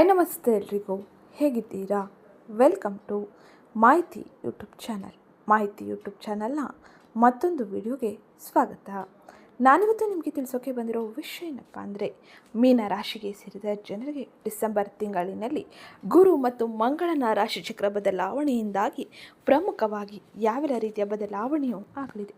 ನಮಸ್ತೆ ಎಲ್ರಿಗೂ, ಹೇಗಿದ್ದೀರಾ? ವೆಲ್ಕಮ್ ಟು ಮಾಹಿತಿ ಯೂಟ್ಯೂಬ್ ಚಾನಲ್. ಮಾಹಿತಿ ಯೂಟ್ಯೂಬ್ ಚಾನಲ್ನ ಮತ್ತೊಂದು ವಿಡಿಯೋಗೆ ಸ್ವಾಗತ. ನಾನಿವತ್ತು ನಿಮಗೆ ತಿಳಿಸೋಕೆ ಬಂದಿರೋ ವಿಷಯ ಏನಪ್ಪ ಅಂದರೆ, ಮೀನ ರಾಶಿಗೆ ಸೇರಿದ ಜನರಿಗೆ ಡಿಸೆಂಬರ್ ತಿಂಗಳಿನಲ್ಲಿ ಗುರು ಮತ್ತು ಮಂಗಳನ ರಾಶಿಚಕ್ರ ಬದಲಾವಣೆಯಿಂದಾಗಿ ಪ್ರಮುಖವಾಗಿ ಯಾವೆಲ್ಲ ರೀತಿಯ ಬದಲಾವಣೆಯೂ ಆಗಲಿದೆ.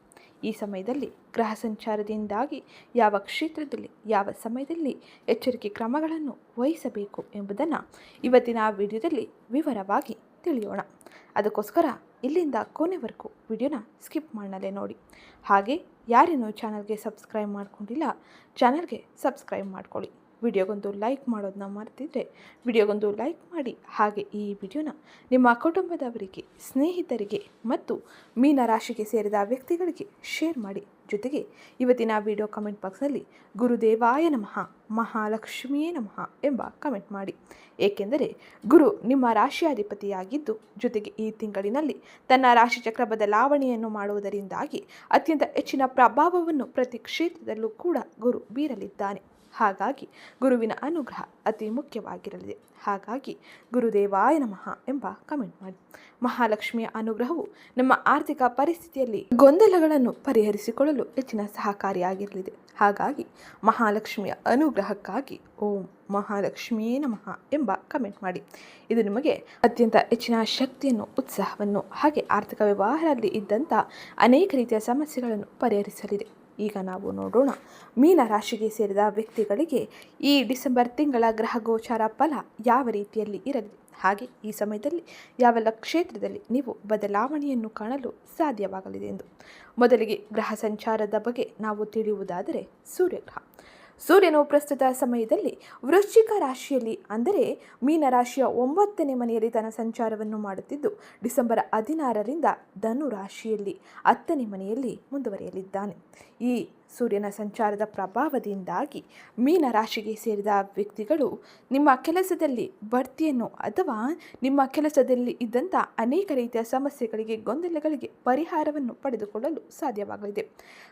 ಈ ಸಮಯದಲ್ಲಿ ಗ್ರಹ ಸಂಚಾರದಿಂದಾಗಿ ಯಾವ ಕ್ಷೇತ್ರದಲ್ಲಿ ಯಾವ ಸಮಯದಲ್ಲಿ ಎಚ್ಚರಿಕೆ ಕ್ರಮಗಳನ್ನು ವಹಿಸಬೇಕು ಎಂಬುದನ್ನು ಇವತ್ತಿನ ವಿಡಿಯೋದಲ್ಲಿ ವಿವರವಾಗಿ ತಿಳಿಯೋಣ. ಅದಕ್ಕೋಸ್ಕರ ಇಲ್ಲಿಂದ ಕೊನೆವರೆಗೂ ವಿಡಿಯೋನ ಸ್ಕಿಪ್ ಮಾಡಲೇ ನೋಡಿ. ಹಾಗೆ ಯಾರೇನೂ ಚಾನಲ್ಗೆ ಸಬ್ಸ್ಕ್ರೈಬ್ ಮಾಡ್ಕೊಂಡಿಲ್ಲ, ಚಾನಲ್ಗೆ ಸಬ್ಸ್ಕ್ರೈಬ್ ಮಾಡ್ಕೊಳ್ಳಿ. ವಿಡಿಯೋಗೊಂದು ಲೈಕ್ ಮಾಡೋದನ್ನ ಮರೆತಿದ್ರೆ ವಿಡಿಯೋಗೊಂದು ಲೈಕ್ ಮಾಡಿ. ಹಾಗೆ ಈ ವಿಡಿಯೋನ ನಿಮ್ಮ ಕುಟುಂಬದವರಿಗೆ, ಸ್ನೇಹಿತರಿಗೆ ಮತ್ತು ಮೀನ ರಾಶಿಗೆ ಸೇರಿದ ವ್ಯಕ್ತಿಗಳಿಗೆ ಶೇರ್ ಮಾಡಿ. ಜೊತೆಗೆ ಇವತ್ತಿನ ವಿಡಿಯೋ ಕಮೆಂಟ್ ಬಾಕ್ಸ್ನಲ್ಲಿ ಗುರುದೇವಾಯ ನಮಃ, ಮಹಾಲಕ್ಷ್ಮಿಯೇ ನಮಃ ಎಂಬ ಕಮೆಂಟ್ ಮಾಡಿ. ಏಕೆಂದರೆ ಗುರು ನಿಮ್ಮ ರಾಶಿಯಾಧಿಪತಿಯಾಗಿದ್ದು, ಜೊತೆಗೆ ಈ ತಿಂಗಳಿನಲ್ಲಿ ತನ್ನ ರಾಶಿಚಕ್ರ ಬದಲಾವಣೆಯನ್ನು ಮಾಡುವುದರಿಂದಾಗಿ ಅತ್ಯಂತ ಹೆಚ್ಚಿನ ಪ್ರಭಾವವನ್ನು ಪ್ರತಿ ಕ್ಷೇತ್ರದಲ್ಲೂ ಕೂಡ ಗುರು ಬೀರಲಿದ್ದಾನೆ. ಹಾಗಾಗಿ ಗುರುವಿನ ಅನುಗ್ರಹ ಅತಿ ಮುಖ್ಯವಾಗಿರಲಿದೆ. ಹಾಗಾಗಿ ಗುರುದೇವಾಯ ನಮಃ ಎಂಬ ಕಮೆಂಟ್ ಮಾಡಿ. ಮಹಾಲಕ್ಷ್ಮಿಯ ಅನುಗ್ರಹವು ನಮ್ಮ ಆರ್ಥಿಕ ಪರಿಸ್ಥಿತಿಯಲ್ಲಿ ಗೊಂದಲಗಳನ್ನು ಪರಿಹರಿಸಿಕೊಳ್ಳಲು ಹೆಚ್ಚಿನ ಸಹಕಾರಿಯಾಗಿರಲಿದೆ. ಹಾಗಾಗಿ ಮಹಾಲಕ್ಷ್ಮಿಯ ಅನುಗ್ರಹಕ್ಕಾಗಿ ಓಂ ಮಹಾಲಕ್ಷ್ಮಿಯೇ ನಮಃ ಎಂಬ ಕಮೆಂಟ್ ಮಾಡಿ. ಇದು ನಿಮಗೆ ಅತ್ಯಂತ ಹೆಚ್ಚಿನ ಶಕ್ತಿಯನ್ನು, ಉತ್ಸಾಹವನ್ನು ಹಾಗೆ ಆರ್ಥಿಕ ವ್ಯವಹಾರದಲ್ಲಿ ಇದ್ದಂಥ ಅನೇಕ ರೀತಿಯ ಸಮಸ್ಯೆಗಳನ್ನು ಪರಿಹರಿಸಲಿದೆ. ಈಗ ನಾವು ನೋಡೋಣ, ಮೀನ ರಾಶಿಗೆ ಸೇರಿದ ವ್ಯಕ್ತಿಗಳಿಗೆ ಈ ಡಿಸೆಂಬರ್ ತಿಂಗಳ ಗ್ರಹ ಗೋಚಾರ ಫಲ ಯಾವ ರೀತಿಯಲ್ಲಿ ಇರಲಿದೆ, ಹಾಗೆ ಈ ಸಮಯದಲ್ಲಿ ಯಾವೆಲ್ಲ ಕ್ಷೇತ್ರದಲ್ಲಿ ನೀವು ಬದಲಾವಣೆಯನ್ನು ಕಾಣಲು ಸಾಧ್ಯವಾಗಲಿದೆ ಎಂದು. ಮೊದಲಿಗೆ ಗ್ರಹ ಸಂಚಾರದ ಬಗ್ಗೆ ನಾವು ತಿಳಿಯುವುದಾದರೆ, ಸೂರ್ಯನು ಪ್ರಸ್ತುತ ಸಮಯದಲ್ಲಿ ವೃಶ್ಚಿಕ ರಾಶಿಯಲ್ಲಿ ಅಂದರೆ ಮೀನ ರಾಶಿಯ 9ನೇ ಮನೆಯಲ್ಲಿ ತನ್ನ ಸಂಚಾರವನ್ನು ಮಾಡುತ್ತಿದ್ದು, ಡಿಸೆಂಬರ್ 16ರಿಂದ ಧನು ರಾಶಿಯಲ್ಲಿ 10ನೇ ಮನೆಯಲ್ಲಿ ಮುಂದುವರಿಯಲಿದ್ದಾನೆ. ಈ ಸೂರ್ಯನ ಸಂಚಾರದ ಪ್ರಭಾವದಿಂದಾಗಿ ಮೀನ ರಾಶಿಗೆ ಸೇರಿದ ವ್ಯಕ್ತಿಗಳು ನಿಮ್ಮ ಕೆಲಸದಲ್ಲಿ ಬಡ್ತಿಯನ್ನು ಅಥವಾ ನಿಮ್ಮ ಕೆಲಸದಲ್ಲಿ ಇದ್ದಂಥ ಅನೇಕ ರೀತಿಯ ಸಮಸ್ಯೆಗಳಿಗೆ, ಗೊಂದಲಗಳಿಗೆ ಪರಿಹಾರವನ್ನು ಪಡೆದುಕೊಳ್ಳಲು ಸಾಧ್ಯವಾಗಲಿದೆ.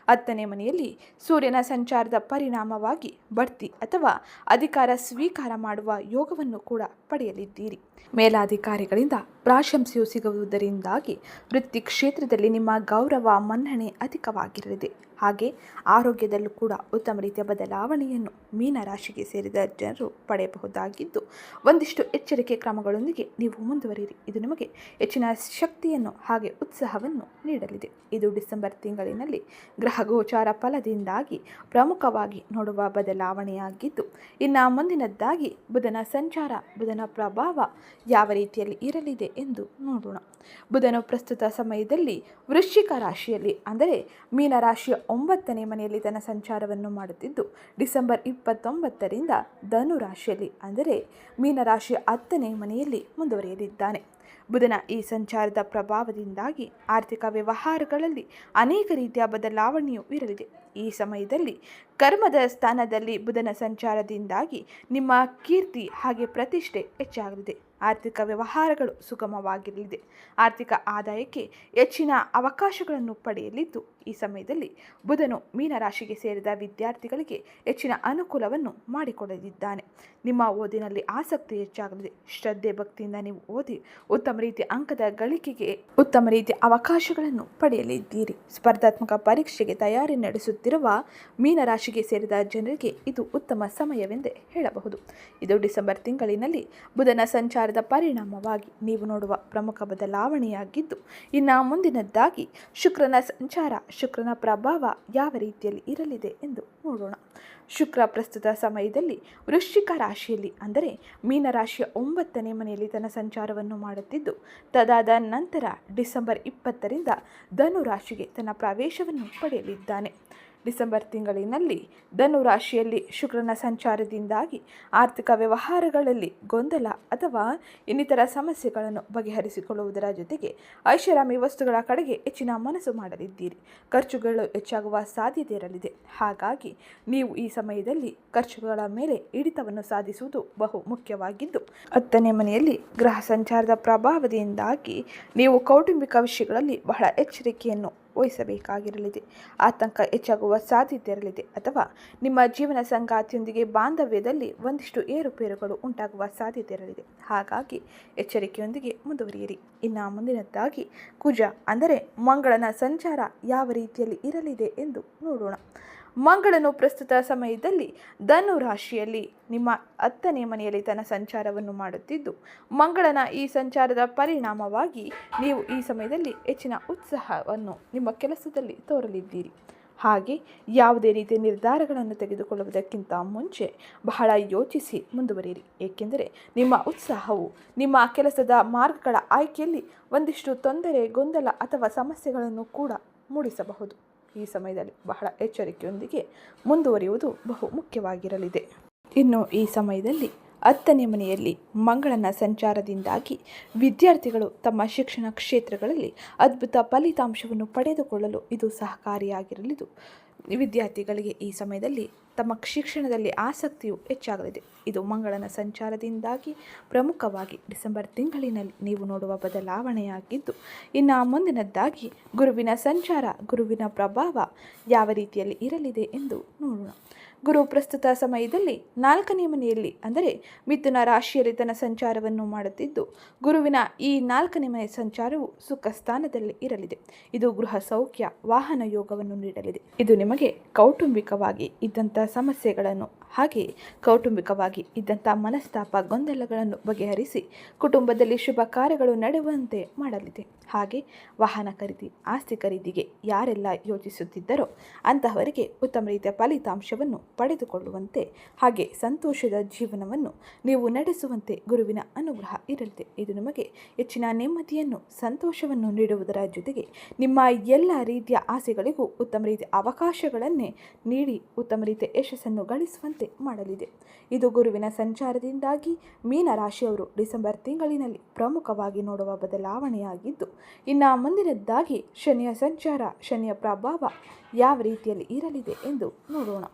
10ನೇ ಮನೆಯಲ್ಲಿ ಸೂರ್ಯನ ಸಂಚಾರದ ಪರಿಣಾಮವಾಗಿ ಬಡ್ತಿ ಅಥವಾ ಅಧಿಕಾರ ಸ್ವೀಕಾರ ಮಾಡುವ ಯೋಗವನ್ನು ಕೂಡ ಪಡೆಯಲಿದ್ದೀರಿ. ಮೇಲಾಧಿಕಾರಿಗಳಿಂದ ಪ್ರಾಶಂಸೆಯು ಸಿಗುವುದರಿಂದಾಗಿ ವೃತ್ತಿ ಕ್ಷೇತ್ರದಲ್ಲಿ ನಿಮ್ಮ ಗೌರವ, ಮನ್ನಣೆ ಅಧಿಕವಾಗಿರಲಿದೆ. ಹಾಗೆ ಆರೋಗ್ಯದಲ್ಲೂ ಕೂಡ ಉತ್ತಮ ರೀತಿಯ ಬದಲಾವಣೆಯನ್ನು ಮೀನ ರಾಶಿಗೆ ಸೇರಿದ ಜನರು ಪಡೆಯಬಹುದಾಗಿದ್ದು, ಒಂದಿಷ್ಟು ಎಚ್ಚರಿಕೆ ಕ್ರಮಗಳೊಂದಿಗೆ ನೀವು ಮುಂದುವರಿಯಿರಿ. ಇದು ನಿಮಗೆ ಹೆಚ್ಚಿನ ಶಕ್ತಿಯನ್ನು ಹಾಗೆ ಉತ್ಸಾಹವನ್ನು ನೀಡಲಿದೆ. ಇದು ಡಿಸೆಂಬರ್ ತಿಂಗಳಿನಲ್ಲಿ ಗ್ರಹ ಗೋಚಾರ ಫಲದಿಂದಾಗಿ ಪ್ರಮುಖವಾಗಿ ನೋಡುವ ಬದಲಾವಣೆಯಾಗಿದ್ದು, ಇನ್ನು ಮುಂದಿನದ್ದಾಗಿ ಬುಧನ ಸಂಚಾರ, ಬುಧನ ಪ್ರಭಾವ ಯಾವ ರೀತಿಯಲ್ಲಿ ಇರಲಿದೆ ಎಂದು ನೋಡೋಣ. ಬುಧನು ಪ್ರಸ್ತುತ ಸಮಯದಲ್ಲಿ ವೃಶ್ಚಿಕ ರಾಶಿಯಲ್ಲಿ ಅಂದರೆ ಮೀನ ರಾಶಿಯ 9ನೇ ಮನೆಯಲ್ಲಿ ತನ್ನ ಸಂಚಾರವನ್ನು ಮಾಡುತ್ತಿದ್ದು, ಡಿಸೆಂಬರ್ 29ರಿಂದ ಧನು ರಾಶಿಯಲ್ಲಿ ಅಂದರೆ ಮೀನ ರಾಶಿಯ 10ನೇ ಮನೆಯಲ್ಲಿ ಮುಂದುವರಿಯಲಿದ್ದಾನೆ. ಬುಧನ ಈ ಸಂಚಾರದ ಪ್ರಭಾವದಿಂದಾಗಿ ಆರ್ಥಿಕ ವ್ಯವಹಾರಗಳಲ್ಲಿ ಅನೇಕ ರೀತಿಯ ಬದಲಾವಣೆಯೂ ಇರಲಿದೆ. ಈ ಸಮಯದಲ್ಲಿ ಕರ್ಮದ ಸ್ಥಾನದಲ್ಲಿ ಬುಧನ ಸಂಚಾರದಿಂದಾಗಿ ನಿಮ್ಮ ಕೀರ್ತಿ ಹಾಗೆ ಪ್ರತಿಷ್ಠೆ ಹೆಚ್ಚಾಗಲಿದೆ. ಆರ್ಥಿಕ ವ್ಯವಹಾರಗಳು ಸುಗಮವಾಗಿರಲಿದೆ. ಆರ್ಥಿಕ ಆದಾಯಕ್ಕೆ ಹೆಚ್ಚಿನ ಅವಕಾಶಗಳನ್ನು ಪಡೆಯಲಿದ್ದು, ಈ ಸಮಯದಲ್ಲಿ ಬುಧನು ಮೀನ ರಾಶಿಗೆ ಸೇರಿದ ವಿದ್ಯಾರ್ಥಿಗಳಿಗೆ ಹೆಚ್ಚಿನ ಅನುಕೂಲವನ್ನು ಮಾಡಿಕೊಡಲಿದ್ದಾನೆ. ನಿಮ್ಮ ಓದಿನಲ್ಲಿ ಆಸಕ್ತಿ ಹೆಚ್ಚಾಗಲಿದೆ. ಶ್ರದ್ಧೆ, ಭಕ್ತಿಯಿಂದ ನೀವು ಓದಿ ಉತ್ತಮ ರೀತಿಯ ಅಂಕದ ಗಳಿಕೆಗೆ ಉತ್ತಮ ರೀತಿಯ ಅವಕಾಶಗಳನ್ನು ಪಡೆಯಲಿದ್ದೀರಿ. ಸ್ಪರ್ಧಾತ್ಮಕ ಪರೀಕ್ಷೆಗೆ ತಯಾರಿ ನಡೆಸುತ್ತಿರುವ ಮೀನ ರಾಶಿಗೆ ಸೇರಿದ ಜನರಿಗೆ ಇದು ಉತ್ತಮ ಸಮಯವೆಂದೇ ಹೇಳಬಹುದು. ಇದು ಡಿಸೆಂಬರ್ ತಿಂಗಳಿನಲ್ಲಿ ಬುಧನ ಸಂಚಾರದ ಪರಿಣಾಮವಾಗಿ ನೀವು ನೋಡುವ ಪ್ರಮುಖ ಬದಲಾವಣೆಯಾಗಿದ್ದು, ಇನ್ನು ಮುಂದಿನದ್ದಾಗಿ ಶುಕ್ರನ ಸಂಚಾರ, ಶುಕ್ರನ ಪ್ರಭಾವ ಯಾವ ರೀತಿಯಲ್ಲಿ ಇರಲಿದೆ ಎಂದು ನೋಡೋಣ. ಶುಕ್ರ ಪ್ರಸ್ತುತ ಸಮಯದಲ್ಲಿ ವೃಶ್ಚಿಕ ರಾಶಿಯಲ್ಲಿ ಅಂದರೆ ಮೀನ ರಾಶಿಯ 9ನೇ ಮನೆಯಲ್ಲಿ ತನ್ನ ಸಂಚಾರವನ್ನು ಮಾಡುತ್ತಿದ್ದು, ತದಾದ ನಂತರ ಡಿಸೆಂಬರ್ 20ರಿಂದ ಧನು ರಾಶಿಗೆ ತನ್ನ ಪ್ರವೇಶವನ್ನು ಪಡೆಯಲಿದ್ದಾನೆ. ಡಿಸೆಂಬರ್ ತಿಂಗಳಿನಲ್ಲಿ ಧನು ರಾಶಿಯಲ್ಲಿ ಶುಕ್ರನ ಸಂಚಾರದಿಂದಾಗಿ ಆರ್ಥಿಕ ವ್ಯವಹಾರಗಳಲ್ಲಿ ಗೊಂದಲ ಅಥವಾ ಇನ್ನಿತರ ಸಮಸ್ಯೆಗಳನ್ನು ಬಗೆಹರಿಸಿಕೊಳ್ಳುವುದರ ಜೊತೆಗೆ ಐಷಾರಾಮಿ ವಸ್ತುಗಳ ಕಡೆಗೆ ಹೆಚ್ಚಿನ ಮನಸ್ಸು ಮಾಡಲಿದ್ದೀರಿ. ಖರ್ಚುಗಳು ಹೆಚ್ಚಾಗುವ ಸಾಧ್ಯತೆ ಇರಲಿದೆ. ಹಾಗಾಗಿ ನೀವು ಈ ಸಮಯದಲ್ಲಿ ಖರ್ಚುಗಳ ಮೇಲೆ ಹಿಡಿತವನ್ನು ಸಾಧಿಸುವುದು ಬಹು ಮುಖ್ಯವಾಗಿದ್ದು, 10ನೇ ಮನೆಯಲ್ಲಿ ಗ್ರಹ ಸಂಚಾರದ ಪ್ರಭಾವದಿಂದಾಗಿ ನೀವು ಕೌಟುಂಬಿಕ ವಿಷಯಗಳಲ್ಲಿ ಬಹಳ ಎಚ್ಚರಿಕೆಯನ್ನು ವಹಿಸಬೇಕಾಗಿರಲಿದೆ. ಆತಂಕ ಹೆಚ್ಚಾಗುವ ಸಾಧ್ಯತೆ ಇರಲಿದೆ ಅಥವಾ ನಿಮ್ಮ ಜೀವನ ಸಂಗಾತಿಯೊಂದಿಗೆ ಬಾಂಧವ್ಯದಲ್ಲಿ ಒಂದಿಷ್ಟು ಏರುಪೇರುಗಳು ಉಂಟಾಗುವ ಸಾಧ್ಯತೆ ಇರಲಿದೆ. ಹಾಗಾಗಿ ಎಚ್ಚರಿಕೆಯೊಂದಿಗೆ ಮುಂದುವರಿಯಿರಿ. ಇನ್ನು ಮುಂದಿನದ್ದಾಗಿ ಕುಜ ಅಂದರೆ ಮಂಗಳನ ಸಂಚಾರ ಯಾವ ರೀತಿಯಲ್ಲಿ ಇರಲಿದೆ ಎಂದು ನೋಡೋಣ. ಮಂಗಳನು ಪ್ರಸ್ತುತ ಸಮಯದಲ್ಲಿ ಧನು ರಾಶಿಯಲ್ಲಿ ನಿಮ್ಮ 10ನೇ ಮನೆಯಲ್ಲಿ ತನ್ನ ಸಂಚಾರವನ್ನು ಮಾಡುತ್ತಿದ್ದು, ಮಂಗಳನ ಈ ಸಂಚಾರದ ಪರಿಣಾಮವಾಗಿ ನೀವು ಈ ಸಮಯದಲ್ಲಿ ಹೆಚ್ಚಿನ ಉತ್ಸಾಹವನ್ನು ನಿಮ್ಮ ಕೆಲಸದಲ್ಲಿ ತೋರಲಿದ್ದೀರಿ. ಹಾಗೆ ಯಾವುದೇ ರೀತಿಯ ನಿರ್ಧಾರಗಳನ್ನು ತೆಗೆದುಕೊಳ್ಳುವುದಕ್ಕಿಂತ ಮುಂಚೆ ಬಹಳ ಯೋಚಿಸಿ ಮುಂದುವರಿಯಿರಿ. ಏಕೆಂದರೆ ನಿಮ್ಮ ಉತ್ಸಾಹವು ನಿಮ್ಮ ಕೆಲಸದ ಮಾರ್ಗಗಳ ಆಯ್ಕೆಯಲ್ಲಿ ಒಂದಿಷ್ಟು ತೊಂದರೆ, ಗೊಂದಲ ಅಥವಾ ಸಮಸ್ಯೆಗಳನ್ನು ಕೂಡ ಮೂಡಿಸಬಹುದು. ಈ ಸಮಯದಲ್ಲಿ ಬಹಳ ಎಚ್ಚರಿಕೆಯೊಂದಿಗೆ ಮುಂದುವರಿಯುವುದು ಬಹು ಮುಖ್ಯವಾಗಿರಲಿದೆ. ಇನ್ನು ಈ ಸಮಯದಲ್ಲಿ 10ನೇ ಮನೆಯಲ್ಲಿ ಮಂಗಳನ ಸಂಚಾರದಿಂದಾಗಿ ವಿದ್ಯಾರ್ಥಿಗಳು ತಮ್ಮ ಶಿಕ್ಷಣ ಕ್ಷೇತ್ರಗಳಲ್ಲಿ ಅದ್ಭುತ ಫಲಿತಾಂಶವನ್ನು ಪಡೆದುಕೊಳ್ಳಲು ಇದು ಸಹಕಾರಿಯಾಗಿರಲಿದ್ದು, ವಿದ್ಯಾರ್ಥಿಗಳಿಗೆ ಈ ಸಮಯದಲ್ಲಿ ತಮ್ಮ ಶಿಕ್ಷಣದಲ್ಲಿ ಆಸಕ್ತಿಯು ಹೆಚ್ಚಾಗಲಿದೆ. ಇದು ಮಂಗಳನ ಸಂಚಾರದಿಂದಾಗಿ ಪ್ರಮುಖವಾಗಿ ಡಿಸೆಂಬರ್ ತಿಂಗಳಿನಲ್ಲಿ ನೀವು ನೋಡುವ ಬದಲಾವಣೆಯಾಗಿದ್ದು, ಇನ್ನು ಮುಂದಿನದ್ದಾಗಿ ಗುರುವಿನ ಸಂಚಾರ, ಗುರುವಿನ ಪ್ರಭಾವ ಯಾವ ರೀತಿಯಲ್ಲಿ ಇರಲಿದೆ ಎಂದು ನೋಡೋಣ. ಗುರು ಪ್ರಸ್ತುತ ಸಮಯದಲ್ಲಿ 4ನೇ ಮನೆಯಲ್ಲಿ ಅಂದರೆ ಮಿಥುನ ರಾಶಿಯಲ್ಲಿ ತನ್ನ ಸಂಚಾರವನ್ನು ಮಾಡುತ್ತಿದ್ದು, ಗುರುವಿನ ಈ 4ನೇ ಮನೆ ಸಂಚಾರವು ಸುಖ ಸ್ಥಾನದಲ್ಲಿ ಇರಲಿದೆ. ಇದು ಗೃಹ ಸೌಖ್ಯ, ವಾಹನ ಯೋಗವನ್ನು ನೀಡಲಿದೆ. ಇದು ನಿಮಗೆ ಕೌಟುಂಬಿಕವಾಗಿ ಇದ್ದಂಥ ಸಮಸ್ಯೆಗಳನ್ನು ಹಾಗೆ ಕೌಟುಂಬಿಕವಾಗಿ ಇದ್ದಂಥ ಮನಸ್ತಾಪ, ಗೊಂದಲಗಳನ್ನು ಬಗೆಹರಿಸಿ ಕುಟುಂಬದಲ್ಲಿ ಶುಭ ಕಾರ್ಯಗಳು ನಡೆಯುವಂತೆ ಮಾಡಲಿದೆ. ಹಾಗೆ ವಾಹನ ಖರೀದಿ, ಆಸ್ತಿ ಖರೀದಿಗೆ ಯಾರೆಲ್ಲ ಯೋಚಿಸುತ್ತಿದ್ದರೋ ಅಂತಹವರಿಗೆ ಉತ್ತಮ ರೀತಿಯ ಫಲಿತಾಂಶವನ್ನು ಪಡೆದುಕೊಳ್ಳುವಂತೆ ಹಾಗೆ ಸಂತೋಷದ ಜೀವನವನ್ನು ನೀವು ನಡೆಸುವಂತೆ ಗುರುವಿನ ಅನುಗ್ರಹ ಇರಲಿದೆ. ಇದು ನಿಮಗೆ ಹೆಚ್ಚಿನ ನೆಮ್ಮದಿಯನ್ನು, ಸಂತೋಷವನ್ನು ನೀಡುವುದರ ಜೊತೆಗೆ ನಿಮ್ಮ ಎಲ್ಲ ರೀತಿಯ ಆಸೆಗಳಿಗೂ ಉತ್ತಮ ರೀತಿಯ ಅವಕಾಶಗಳನ್ನೇ ನೀಡಿ ಉತ್ತಮ ರೀತಿಯ ಯಶಸ್ಸನ್ನು ಗಳಿಸುವಂತೆ ಮಾಡಲಿದೆ. ಇದು ಗುರುವಿನ ಸಂಚಾರದಿಂದಾಗಿ ಮೀನರಾಶಿಯವರು ಡಿಸೆಂಬರ್ ತಿಂಗಳಿನಲ್ಲಿ ಪ್ರಮುಖವಾಗಿ ನೋಡುವ ಬದಲಾವಣೆಯಾಗಿದ್ದು, ಇನ್ನು ಮುಂದಿನದ್ದಾಗಿ ಶನಿಯ ಸಂಚಾರ, ಶನಿಯ ಪ್ರಭಾವ ಯಾವ ರೀತಿಯಲ್ಲಿ ಇರಲಿದೆ ಎಂದು ನೋಡೋಣ.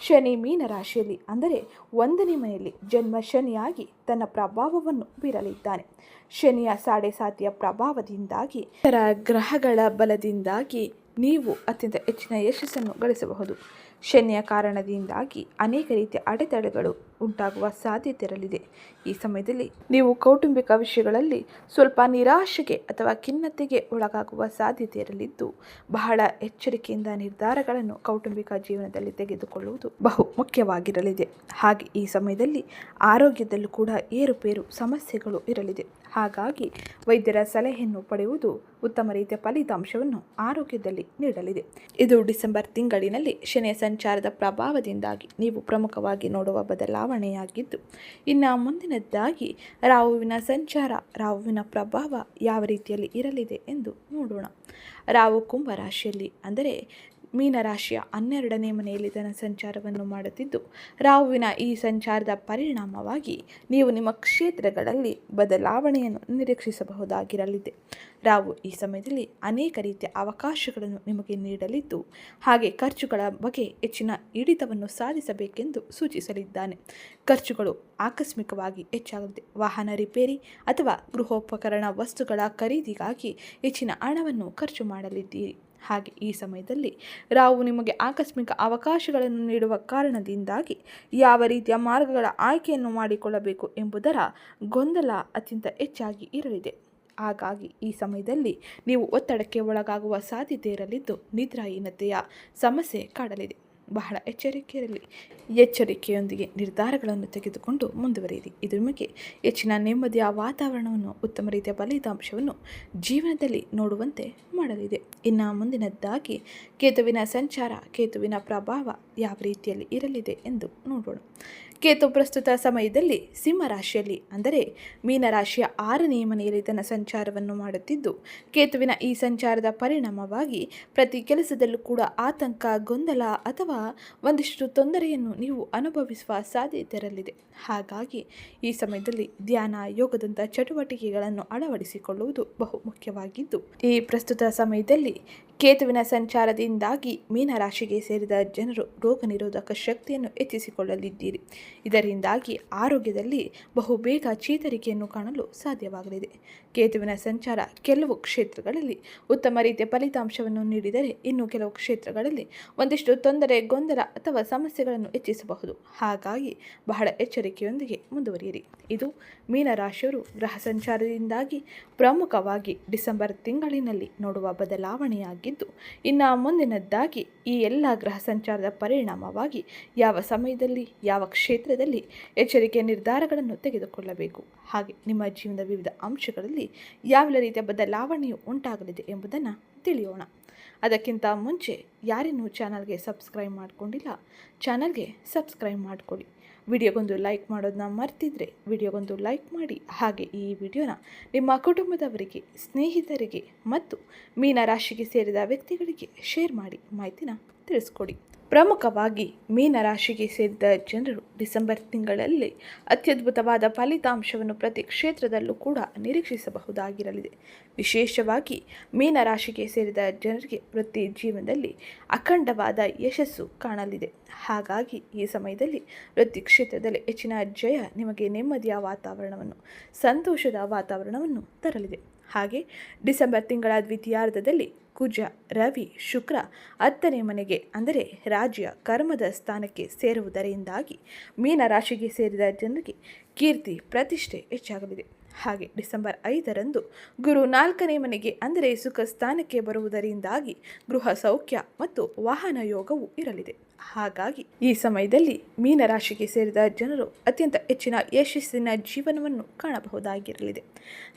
ಶನಿ ಮೀನರಾಶಿಯಲ್ಲಿ ಅಂದರೆ 1ನೇ ಮನೆಯಲ್ಲಿ ಜನ್ಮ ಶನಿಯಾಗಿ ತನ್ನ ಪ್ರಭಾವವನ್ನು ಬೀರಲಿದ್ದಾನೆ. ಶನಿಯ ಸಾಡೆಸಾತಿಯ ಪ್ರಭಾವದಿಂದಾಗಿ ಇತರ ಗ್ರಹಗಳ ಬಲದಿಂದಾಗಿ ನೀವು ಅತ್ಯಂತ ಹೆಚ್ಚಿನ ಯಶಸ್ಸನ್ನು ಗಳಿಸಬಹುದು. ಶನಿಯ ಕಾರಣದಿಂದಾಗಿ ಅನೇಕ ರೀತಿಯ ಅಡೆತಡೆಗಳು ಉಂಟಾಗುವ ಸಾಧ್ಯತೆ ಇರಲಿದೆ. ಈ ಸಮಯದಲ್ಲಿ ನೀವು ಕೌಟುಂಬಿಕ ವಿಷಯಗಳಲ್ಲಿ ಸ್ವಲ್ಪ ನಿರಾಶೆಗೆ ಅಥವಾ ಖಿನ್ನತೆಗೆ ಒಳಗಾಗುವ ಸಾಧ್ಯತೆ ಇರಲಿದ್ದು, ಬಹಳ ಎಚ್ಚರಿಕೆಯಿಂದ ನಿರ್ಧಾರಗಳನ್ನು ಕೌಟುಂಬಿಕ ಜೀವನದಲ್ಲಿ ತೆಗೆದುಕೊಳ್ಳುವುದು ಬಹು ಮುಖ್ಯವಾಗಿರಲಿದೆ. ಹಾಗೆ ಈ ಸಮಯದಲ್ಲಿ ಆರೋಗ್ಯದಲ್ಲೂ ಕೂಡ ಏರುಪೇರು ಸಮಸ್ಯೆಗಳು ಇರಲಿದೆ. ಹಾಗಾಗಿ ವೈದ್ಯರ ಸಲಹೆಯನ್ನು ಪಡೆಯುವುದು ಉತ್ತಮ ರೀತಿಯ ಫಲಿತಾಂಶವನ್ನು ಆರೋಗ್ಯದಲ್ಲಿ ನೀಡಲಿದೆ. ಇದು ಡಿಸೆಂಬರ್ ತಿಂಗಳಿನಲ್ಲಿ ಶನಿಯ ಸಂಚಾರದ ಪ್ರಭಾವದಿಂದಾಗಿ ನೀವು ಪ್ರಮುಖವಾಗಿ ನೋಡುವ ಬದಲಾವಣೆಯಾಗಿದ್ದು, ಇನ್ನು ಮುಂದಿನದ್ದಾಗಿ ರಾಹುವಿನ ಸಂಚಾರ, ರಾಹುವಿನ ಪ್ರಭಾವ ಯಾವ ರೀತಿಯಲ್ಲಿ ಇರಲಿದೆ ಎಂದು ನೋಡೋಣ. ರಾಹು ಕುಂಭ ರಾಶಿಯಲ್ಲಿ ಅಂದರೆ ಮೀನರಾಶಿಯ 12ನೇ ಮನೆಯಲ್ಲಿ ತನ್ನ ಸಂಚಾರವನ್ನು ಮಾಡುತ್ತಿದ್ದು, ರಾಹುವಿನ ಈ ಸಂಚಾರದ ಪರಿಣಾಮವಾಗಿ ನೀವು ನಿಮ್ಮ ಕ್ಷೇತ್ರಗಳಲ್ಲಿ ಬದಲಾವಣೆಯನ್ನು ನಿರೀಕ್ಷಿಸಬಹುದಾಗಿರಲಿದೆ. ರಾಹು ಈ ಸಮಯದಲ್ಲಿ ಅನೇಕ ರೀತಿಯ ಅವಕಾಶಗಳನ್ನು ನಿಮಗೆ ನೀಡಲಿದ್ದು, ಹಾಗೆ ಖರ್ಚುಗಳ ಬಗ್ಗೆ ಹೆಚ್ಚಿನ ಹಿಡಿತವನ್ನು ಸಾಧಿಸಬೇಕೆಂದು ಸೂಚಿಸಲಿದ್ದಾನೆ. ಖರ್ಚುಗಳು ಆಕಸ್ಮಿಕವಾಗಿ ಹೆಚ್ಚಾಗಲಿದೆ. ವಾಹನ ರಿಪೇರಿ ಅಥವಾ ಗೃಹೋಪಕರಣ ವಸ್ತುಗಳ ಖರೀದಿಗಾಗಿ ಹೆಚ್ಚಿನ ಹಣವನ್ನು ಖರ್ಚು ಮಾಡಲಿದ್ದೀರಿ. ಹಾಗೆ ಈ ಸಮಯದಲ್ಲಿ ರಾಹು ನಿಮಗೆ ಆಕಸ್ಮಿಕ ಅವಕಾಶಗಳನ್ನು ನೀಡುವ ಕಾರಣದಿಂದಾಗಿ ಯಾವ ರೀತಿಯ ಮಾರ್ಗಗಳ ಆಯ್ಕೆಯನ್ನು ಮಾಡಿಕೊಳ್ಳಬೇಕು ಎಂಬುದರ ಗೊಂದಲ ಅತ್ಯಂತ ಹೆಚ್ಚಾಗಿ ಇರಲಿದೆ. ಹಾಗಾಗಿ ಈ ಸಮಯದಲ್ಲಿ ನೀವು ಒತ್ತಡಕ್ಕೆ ಒಳಗಾಗುವ ಸಾಧ್ಯತೆ ಇರಲಿದ್ದು, ನಿದ್ರಾಹೀನತೆಯ ಸಮಸ್ಯೆ ಕಾಡಲಿದೆ. ಬಹಳ ಎಚ್ಚರಿಕೆಯೊಂದಿಗೆ ನಿರ್ಧಾರಗಳನ್ನು ತೆಗೆದುಕೊಂಡು ಮುಂದುವರಿಯಿರಿ. ಇದು ನಿಮಗೆ ಹೆಚ್ಚಿನ ನೆಮ್ಮದಿಯ ವಾತಾವರಣವನ್ನು, ಉತ್ತಮ ರೀತಿಯ ಫಲಿತಾಂಶವನ್ನು ಜೀವನದಲ್ಲಿ ನೋಡುವಂತೆ ಮಾಡಲಿದೆ. ಇನ್ನು ಮುಂದಿನದ್ದಾಗಿ ಕೇತುವಿನ ಸಂಚಾರ, ಕೇತುವಿನ ಪ್ರಭಾವ ಯಾವ ರೀತಿಯಲ್ಲಿ ಇರಲಿದೆ ಎಂದು ನೋಡೋಣ. ಕೇತು ಪ್ರಸ್ತುತ ಸಮಯದಲ್ಲಿ ಸಿಂಹರಾಶಿಯಲ್ಲಿ ಅಂದರೆ ಮೀನರಾಶಿಯ 6ನೇ ಮನೆಯಲ್ಲಿ ತನ್ನ ಸಂಚಾರವನ್ನು ಮಾಡುತ್ತಿದ್ದು, ಕೇತುವಿನ ಈ ಸಂಚಾರದ ಪರಿಣಾಮವಾಗಿ ಪ್ರತಿ ಕೆಲಸದಲ್ಲೂ ಕೂಡ ಆತಂಕ, ಗೊಂದಲ ಅಥವಾ ಒಂದಿಷ್ಟು ತೊಂದರೆಯನ್ನು ನೀವು ಅನುಭವಿಸುವ ಸಾಧ್ಯತೆ ಇರಲಿದೆ. ಹಾಗಾಗಿ ಈ ಸಮಯದಲ್ಲಿ ಧ್ಯಾನ, ಯೋಗದಂಥ ಚಟುವಟಿಕೆಗಳನ್ನು ಅಳವಡಿಸಿಕೊಳ್ಳುವುದು ಬಹು ಮುಖ್ಯವಾಗಿದ್ದು, ಈ ಪ್ರಸ್ತುತ ಸಮಯದಲ್ಲಿ ಕೇತುವಿನ ಸಂಚಾರದಿಂದಾಗಿ ಮೀನರಾಶಿಗೆ ಸೇರಿದ ಜನರು ರೋಗ ನಿರೋಧಕ ಶಕ್ತಿಯನ್ನು ಹೆಚ್ಚಿಸಿಕೊಳ್ಳಲಿದ್ದೀರಿ. ಇದರಿಂದಾಗಿ ಆರೋಗ್ಯದಲ್ಲಿ ಬಹುಬೇಗ ಚೇತರಿಕೆಯನ್ನು ಕಾಣಲು ಸಾಧ್ಯವಾಗಲಿದೆ. ಕೇತುವಿನ ಸಂಚಾರ ಕೆಲವು ಕ್ಷೇತ್ರಗಳಲ್ಲಿ ಉತ್ತಮ ರೀತಿಯ ಫಲಿತಾಂಶವನ್ನು ನೀಡಿದರೆ, ಇನ್ನು ಕೆಲವು ಕ್ಷೇತ್ರಗಳಲ್ಲಿ ಒಂದಿಷ್ಟು ತೊಂದರೆ, ಗೊಂದಲ ಅಥವಾ ಸಮಸ್ಯೆಗಳನ್ನು ಹೆಚ್ಚಿಸಬಹುದು. ಹಾಗಾಗಿ ಬಹಳ ಎಚ್ಚರಿಕೆಯೊಂದಿಗೆ ಮುಂದುವರಿಯಿರಿ. ಇದು ಮೀನರಾಶಿಯವರು ಗ್ರಹ ಸಂಚಾರದಿಂದಾಗಿ ಪ್ರಮುಖವಾಗಿ ಡಿಸೆಂಬರ್ ತಿಂಗಳಿನಲ್ಲಿ ನೋಡುವ ಬದಲಾವಣೆಯಾಗಿದ್ದು, ಇನ್ನು ಮುಂದಿನದ್ದಾಗಿ ಈ ಎಲ್ಲ ಗ್ರಹ ಸಂಚಾರದ ಪರಿಣಾಮವಾಗಿ ಯಾವ ಸಮಯದಲ್ಲಿ ಯಾವ ಕ್ಷೇತ್ರದಲ್ಲಿ ಎಚ್ಚರಿಕೆಯ ನಿರ್ಧಾರಗಳನ್ನು ತೆಗೆದುಕೊಳ್ಳಬೇಕು, ಹಾಗೆ ನಿಮ್ಮ ಜೀವನದ ವಿವಿಧ ಅಂಶಗಳಲ್ಲಿ ಯಾವ ರೀತಿಯ ಬದಲಾವಣೆಯು ಉಂಟಾಗಲಿದೆ ಎಂಬುದನ್ನು ತಿಳಿಯೋಣ. ಅದಕ್ಕಿಂತ ಮುಂಚೆ ಯಾರಿನ್ನೂ ಚಾನಲ್ಗೆ ಸಬ್ಸ್ಕ್ರೈಬ್ ಮಾಡಿಕೊಂಡಿಲ್ಲ, ಚಾನಲ್ಗೆ ಸಬ್ಸ್ಕ್ರೈಬ್ ಮಾಡಿಕೊಳ್ಳಿ. ವಿಡಿಯೋಗೊಂದು ಲೈಕ್ ಮಾಡೋದನ್ನ ಮರ್ತಿದ್ರೆ ವಿಡಿಯೋಗೊಂದು ಲೈಕ್ ಮಾಡಿ. ಹಾಗೆ ಈ ವಿಡಿಯೋನ ನಿಮ್ಮ ಕುಟುಂಬದವರಿಗೆ, ಸ್ನೇಹಿತರಿಗೆ ಮತ್ತು ಮೀನರಾಶಿಗೆ ಸೇರಿದ ವ್ಯಕ್ತಿಗಳಿಗೆ ಶೇರ್ ಮಾಡಿ ಮಾಹಿತಿನ ತಿಳಿಸ್ಕೊಡಿ. ಪ್ರಮುಖವಾಗಿ ಮೀನರಾಶಿಗೆ ಸೇರಿದ ಜನರು ಡಿಸೆಂಬರ್ ತಿಂಗಳಲ್ಲಿ ಅತ್ಯದ್ಭುತವಾದ ಫಲಿತಾಂಶವನ್ನು ಪ್ರತಿ ಕ್ಷೇತ್ರದಲ್ಲೂ ಕೂಡ ನಿರೀಕ್ಷಿಸಬಹುದಾಗಿರಲಿದೆ. ವಿಶೇಷವಾಗಿ ಮೀನರಾಶಿಗೆ ಸೇರಿದ ಜನರಿಗೆ ವೃತ್ತಿ ಜೀವನದಲ್ಲಿ ಅಖಂಡವಾದ ಯಶಸ್ಸು ಕಾಣಲಿದೆ. ಹಾಗಾಗಿ ಈ ಸಮಯದಲ್ಲಿ ವೃತ್ತಿ ಕ್ಷೇತ್ರದಲ್ಲಿ ಹೆಚ್ಚಿನ ಜಯ ನಿಮಗೆ ನೆಮ್ಮದಿಯ ವಾತಾವರಣವನ್ನು, ಸಂತೋಷದ ವಾತಾವರಣವನ್ನು ತರಲಿದೆ. ಹಾಗೆ ಡಿಸೆಂಬರ್ ತಿಂಗಳ ದ್ವಿತೀಯಾರ್ಧದಲ್ಲಿ ಕುಜ, ರವಿ, ಶುಕ್ರ 10ನೇ ಮನೆಗೆ ಅಂದರೆ ರಾಜ್ಯ ಕರ್ಮದ ಸ್ಥಾನಕ್ಕೆ ಸೇರುವುದರಿಂದಾಗಿ ಮೀನರಾಶಿಗೆ ಸೇರಿದ ಜನರಿಗೆ ಕೀರ್ತಿ, ಪ್ರತಿಷ್ಠೆ ಹೆಚ್ಚಾಗಲಿದೆ. ಹಾಗೆ ಡಿಸೆಂಬರ್ 5ರಂದು ಗುರು 4ನೇ ಮನೆಗೆ ಅಂದರೆ ಸುಖ ಸ್ಥಾನಕ್ಕೆ ಬರುವುದರಿಂದಾಗಿ ಗೃಹ ಸೌಖ್ಯ ಮತ್ತು ವಾಹನ ಯೋಗವು ಇರಲಿದೆ. ಹಾಗಾಗಿ ಈ ಸಮಯದಲ್ಲಿ ಮೀನರಾಶಿಗೆ ಸೇರಿದ ಜನರು ಅತ್ಯಂತ ಹೆಚ್ಚಿನ ಯಶಸ್ಸಿನ ಜೀವನವನ್ನು ಕಾಣಬಹುದಾಗಿರಲಿದೆ.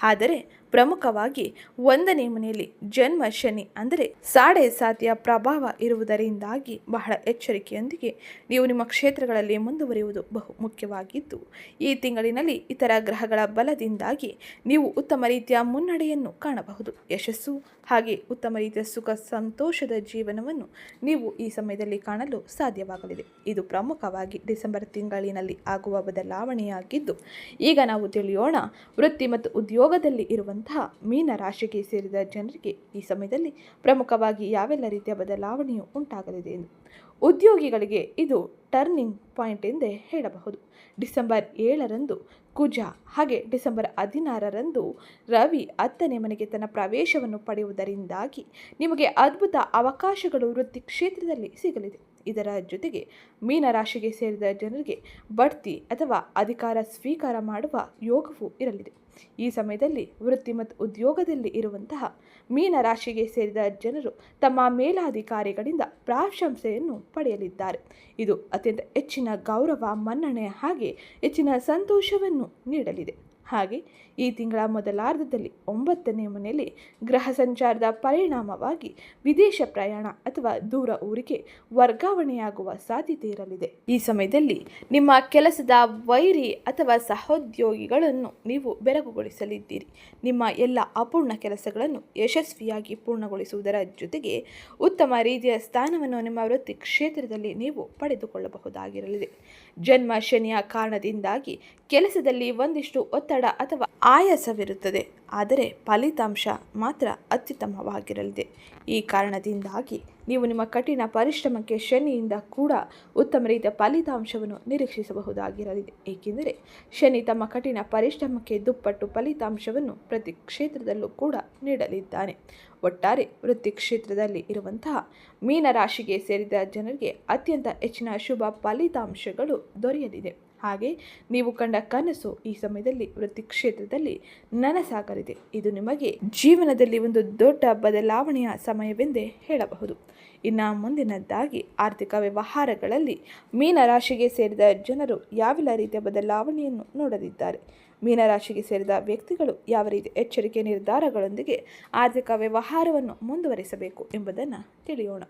ಆದರೆ ಪ್ರಮುಖವಾಗಿ 1ನೇ ಮನೆಯಲ್ಲಿ ಜನ್ಮ ಶನಿ ಅಂದರೆ ಸಾಡೆ ಸಾತಿಯ ಪ್ರಭಾವ ಇರುವುದರಿಂದಾಗಿ ಬಹಳ ಎಚ್ಚರಿಕೆಯೊಂದಿಗೆ ನೀವು ನಿಮ್ಮ ಕ್ಷೇತ್ರಗಳಲ್ಲಿ ಮುಂದುವರಿಯುವುದು ಬಹು ಮುಖ್ಯವಾಗಿದ್ದು, ಈ ತಿಂಗಳಿನಲ್ಲಿ ಇತರ ಗ್ರಹಗಳ ಬಲದಿಂದಾಗಿ ನೀವು ಉತ್ತಮ ರೀತಿಯ ಮುನ್ನಡೆಯನ್ನು ಕಾಣಬಹುದು. ಯಶಸ್ಸು ಹಾಗೆ ಉತ್ತಮ ರೀತಿಯ ಸುಖ ಸಂತೋಷದ ಜೀವನವನ್ನು ನೀವು ಈ ಸಮಯದಲ್ಲಿ ಕಾಣಲು ಸಾಧ್ಯವಾಗಲಿದೆ. ಇದು ಪ್ರಮುಖವಾಗಿ ಡಿಸೆಂಬರ್ ತಿಂಗಳಿನಲ್ಲಿ ಆಗುವ ಬದಲಾವಣೆಯಾಗಿದ್ದು, ಈಗ ನಾವು ತಿಳಿಯೋಣ ವೃತ್ತಿ ಮತ್ತು ಉದ್ಯೋಗದಲ್ಲಿ ಇರುವಂತಹ ಮೀನರಾಶಿಗೆ ಸೇರಿದ ಜನರಿಗೆ ಈ ಸಮಯದಲ್ಲಿ ಪ್ರಮುಖವಾಗಿ ಯಾವೆಲ್ಲ ರೀತಿಯ ಬದಲಾವಣೆಯು ಉಂಟಾಗಲಿದೆ ಎಂದು. ಉದ್ಯೋಗಿಗಳಿಗೆ ಇದು ಟರ್ನಿಂಗ್ ಪಾಯಿಂಟ್ ಎಂದೇ ಹೇಳಬಹುದು. ಡಿಸೆಂಬರ್ 7ರಂದು ಕುಜ ಹಾಗೆ ಡಿಸೆಂಬರ್ 16ರಂದು ರವಿ 10ನೇ ಮನೆಗೆ ತನ್ನ ಪ್ರವೇಶವನ್ನು ಪಡೆಯುವುದರಿಂದಾಗಿ ನಿಮಗೆ ಅದ್ಭುತ ಅವಕಾಶಗಳು ವೃತ್ತಿ ಕ್ಷೇತ್ರದಲ್ಲಿ ಸಿಗಲಿದೆ. ಇದರ ಜೊತೆಗೆ ಮೀನರಾಶಿಗೆ ಸೇರಿದ ಜನರಿಗೆ ಬಡ್ತಿ ಅಥವಾ ಅಧಿಕಾರ ಸ್ವೀಕಾರ ಮಾಡುವ ಯೋಗವೂ ಇರಲಿದೆ. ಈ ಸಮಯದಲ್ಲಿ ವೃತ್ತಿ ಮತ್ತು ಉದ್ಯೋಗದಲ್ಲಿ ಇರುವಂತಹ ಮೀನರಾಶಿಗೆ ಸೇರಿದ ಜನರು ತಮ್ಮ ಮೇಲಾಧಿಕಾರಿಗಳಿಂದ ಪ್ರಶಂಸೆಯನ್ನು ಪಡೆಯಲಿದ್ದಾರೆ. ಇದು ಅತ್ಯಂತ ಹೆಚ್ಚಿನ ಗೌರವ, ಮನ್ನಣೆ ಹಾಗೆ ಹೆಚ್ಚಿನ ಸಂತೋಷವನ್ನು ನೀಡಲಿದೆ. ಹಾಗೆ ಈ ತಿಂಗಳ ಮೊದಲಾರ್ಧದಲ್ಲಿ 9ನೇ ಮನೆಯಲ್ಲಿ ಗ್ರಹ ಸಂಚಾರದ ಪರಿಣಾಮವಾಗಿ ವಿದೇಶ ಪ್ರಯಾಣ ಅಥವಾ ದೂರ ಊರಿಗೆ ವರ್ಗಾವಣೆಯಾಗುವ ಸಾಧ್ಯತೆ ಇರಲಿದೆ. ಈ ಸಮಯದಲ್ಲಿ ನಿಮ್ಮ ಕೆಲಸದ ವೈರಿ ಅಥವಾ ಸಹೋದ್ಯೋಗಿಗಳನ್ನು ನೀವು ಬೆರಗುಗೊಳಿಸಲಿದ್ದೀರಿ. ನಿಮ್ಮ ಎಲ್ಲ ಅಪೂರ್ಣ ಕೆಲಸಗಳನ್ನು ಯಶಸ್ವಿಯಾಗಿ ಪೂರ್ಣಗೊಳಿಸುವುದರ ಜೊತೆಗೆ ಉತ್ತಮ ರೀತಿಯ ಸ್ಥಾನವನ್ನು ನಿಮ್ಮ ವೃತ್ತಿ ಕ್ಷೇತ್ರದಲ್ಲಿ ನೀವು ಪಡೆದುಕೊಳ್ಳಬಹುದಾಗಿರಲಿದೆ. ಜನ್ಮ ಶನಿಯ ಕಾರಣದಿಂದಾಗಿ ಕೆಲಸದಲ್ಲಿ ಒಂದಿಷ್ಟು ಒತ್ತಡ ಅಥವಾ ಆಯಾಸವಿರುತ್ತದೆ, ಆದರೆ ಫಲಿತಾಂಶ ಮಾತ್ರ ಅತ್ಯುತ್ತಮವಾಗಿರಲಿದೆ. ಈ ಕಾರಣದಿಂದಾಗಿ ನೀವು ನಿಮ್ಮ ಕಠಿಣ ಪರಿಶ್ರಮಕ್ಕೆ ಶನಿಯಿಂದ ಕೂಡ ಉತ್ತಮ ರೀತಿಯ ಫಲಿತಾಂಶವನ್ನು ನಿರೀಕ್ಷಿಸಬಹುದಾಗಿರಲಿದೆ. ಏಕೆಂದರೆ ಶನಿ ತಮ್ಮ ಕಠಿಣ ಪರಿಶ್ರಮಕ್ಕೆ ದುಪ್ಪಟ್ಟು ಫಲಿತಾಂಶವನ್ನು ಪ್ರತಿ ಕ್ಷೇತ್ರದಲ್ಲೂ ಕೂಡ ನೀಡಲಿದ್ದಾನೆ. ಒಟ್ಟಾರೆ ವೃತ್ತಿ ಕ್ಷೇತ್ರದಲ್ಲಿ ಇರುವಂತಹ ಮೀನರಾಶಿಗೆ ಸೇರಿದ ಜನರಿಗೆ ಅತ್ಯಂತ ಹೆಚ್ಚಿನ ಶುಭ ಫಲಿತಾಂಶಗಳು ದೊರೆಯಲಿದೆ. ಹಾಗೆ ನೀವು ಕಂಡ ಕನಸು ಈ ಸಮಯದಲ್ಲಿ ವೃತ್ತಿ ಕ್ಷೇತ್ರದಲ್ಲಿ ನನಸಾಗಲಿದೆ. ಇದು ನಿಮಗೆ ಜೀವನದಲ್ಲಿ ಒಂದು ದೊಡ್ಡ ಬದಲಾವಣೆಯ ಸಮಯವೆಂದೇ ಹೇಳಬಹುದು. ಇನ್ನು ಮುಂದಿನದ್ದಾಗಿ ಆರ್ಥಿಕ ವ್ಯವಹಾರಗಳಲ್ಲಿ ಮೀನರಾಶಿಗೆ ಸೇರಿದ ಜನರು ಯಾವೆಲ್ಲ ರೀತಿಯ ಬದಲಾವಣೆಯನ್ನು ನೋಡಲಿದ್ದಾರೆ, ಮೀನರಾಶಿಗೆ ಸೇರಿದ ವ್ಯಕ್ತಿಗಳು ಯಾವ ರೀತಿಯ ಎಚ್ಚರಿಕೆ ನಿರ್ಧಾರಗಳೊಂದಿಗೆ ಆರ್ಥಿಕ ವ್ಯವಹಾರವನ್ನು ಮುಂದುವರಿಸಬೇಕು ಎಂಬುದನ್ನು ತಿಳಿಯೋಣ.